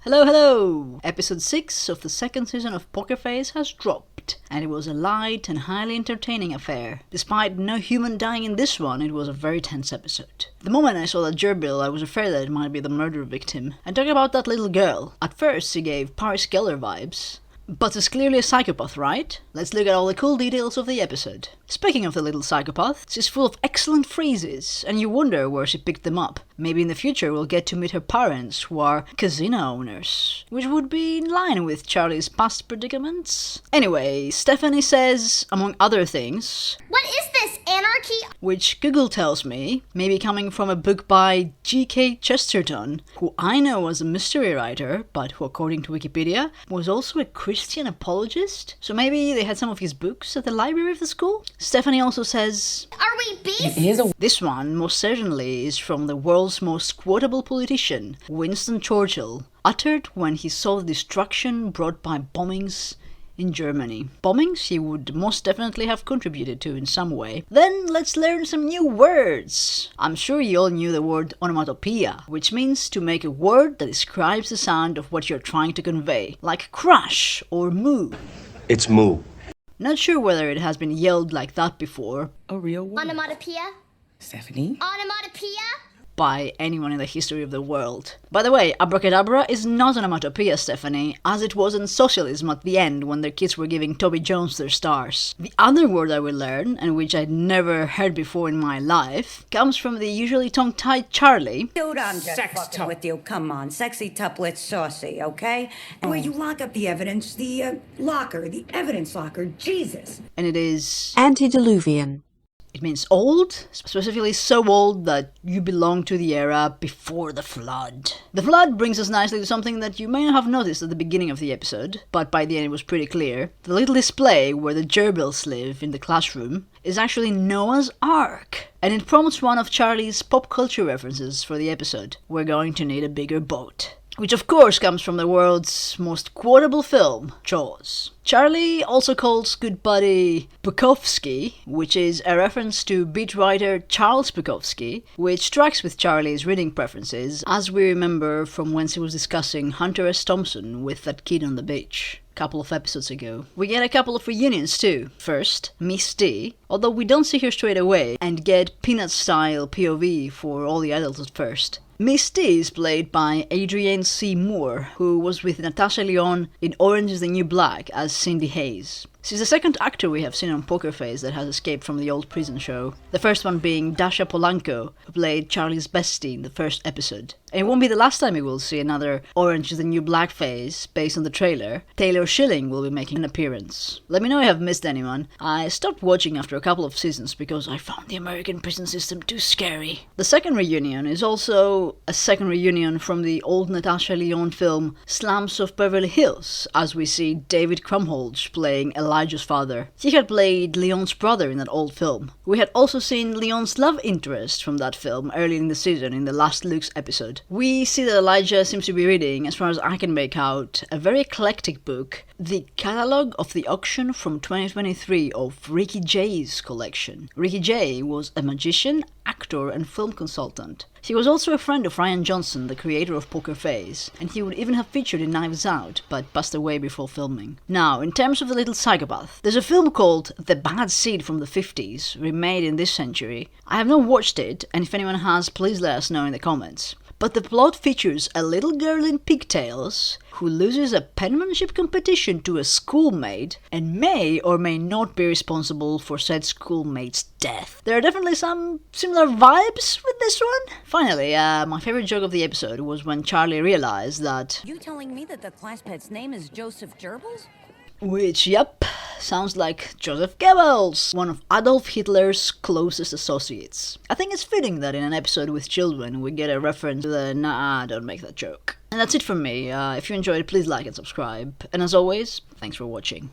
Hello, hello! Episode 6 of the second season of Poker Face has dropped, and it was a light and highly entertaining affair. Despite no human dying in this one, it was a very tense episode. The moment I saw that gerbil, I was afraid that it might be the murder victim. And talking about that little girl, at first she gave Paris Geller vibes. But is clearly a psychopath, right? Let's look at all the cool details of the episode. Speaking of the little psychopath, she's full of excellent phrases, and you wonder where she picked them up. Maybe in the future we'll get to meet her parents, who are casino owners, which would be in line with Charlie's past predicaments. Anyway, Stephanie says, among other things, "What is this, anarchy?" Which Google tells me may be coming from a book by G.K. Chesterton, who I know was a mystery writer, but who, according to Wikipedia, was also a Christian apologist. So maybe they had some of his books at the library of the school? Stephanie also says, "Are we beasts?" This one, most certainly, is from the world's most quotable politician, Winston Churchill, uttered when he saw the destruction brought by bombings in Germany. Bombings he would most definitely have contributed to in some way. Then let's learn some new words. I'm sure you all knew the word onomatopoeia, which means to make a word that describes the sound of what you're trying to convey, like crash or moo. It's moo. Not sure whether it has been yelled like that before. A real word. Onomatopoeia? Stephanie? Onomatopoeia? By anyone in the history of the world. By the way, abracadabra is not an onomatopoeia, Stephanie, as it was in socialism at the end when their kids were giving Toby Jones their stars. The other word I will learn, and which I'd never heard before in my life, comes from the usually tongue-tied Charlie. Dude, I'm just fucking with you. Come on, sexy tuplet saucy, okay? Where you lock up the evidence, the locker, the evidence locker, Jesus. And it is antediluvian. It means old, specifically so old that you belong to the era before the flood. The flood brings us nicely to something that you may not have noticed at the beginning of the episode, but by the end it was pretty clear. The little display where the gerbils live in the classroom is actually Noah's Ark, and it promotes one of Charlie's pop culture references for the episode. We're going to need a bigger boat. Which of course comes from the world's most quotable film, Jaws. Charlie also calls good buddy Bukowski, which is a reference to beat writer Charles Bukowski, which tracks with Charlie's reading preferences, as we remember from when he was discussing Hunter S. Thompson with that kid on the beach a couple of episodes ago. We get a couple of reunions too. First, Miss D, although we don't see her straight away, and get Peanut-style POV for all the adults at first. Miss D is played by Adrienne C. Moore, who was with Natasha Lyonne in Orange is the New Black as Cindy Hayes. She's the second actor we have seen on Poker Face that has escaped from the old prison show. The first one being Dasha Polanco, who played Charlie's bestie in the first episode. And it won't be the last time we will see another Orange is the New Black face based on the trailer. Taylor Schilling will be making an appearance. Let me know if I've missed anyone. I stopped watching after a couple of seasons because I found the American prison system too scary. The second reunion is also a second reunion from the old Natasha Lyonne film Slums of Beverly Hills, as we see David Krumholtz playing Elijah's father. He had played Leon's brother in that old film. We had also seen Leon's love interest from that film early in the season in the Last Luke's episode. We see that Elijah seems to be reading, as far as I can make out, a very eclectic book, the catalogue of the auction from 2023 of Ricky Jay's collection. Ricky Jay was a magician, actor and film consultant. He was also a friend of Rian Johnson, the creator of Poker Face, and he would even have featured in Knives Out, but passed away before filming. Now, in terms of the little psychopath, there's a film called The Bad Seed from the 50s, remade in this century. I have not watched it, and if anyone has, please let us know in the comments. But the plot features a little girl in pigtails who loses a penmanship competition to a schoolmate and may or may not be responsible for said schoolmate's death. There are definitely some similar vibes with this one. Finally, my favorite joke of the episode was when Charlie realized that... You telling me that the class pet's name is Joseph Goebbels? Which, yep, sounds like Joseph Goebbels, one of Adolf Hitler's closest associates. I think it's fitting that in an episode with children we get a reference to the "nah, don't make that joke." And that's it from me. If you enjoyed, please like and subscribe. And as always, thanks for watching.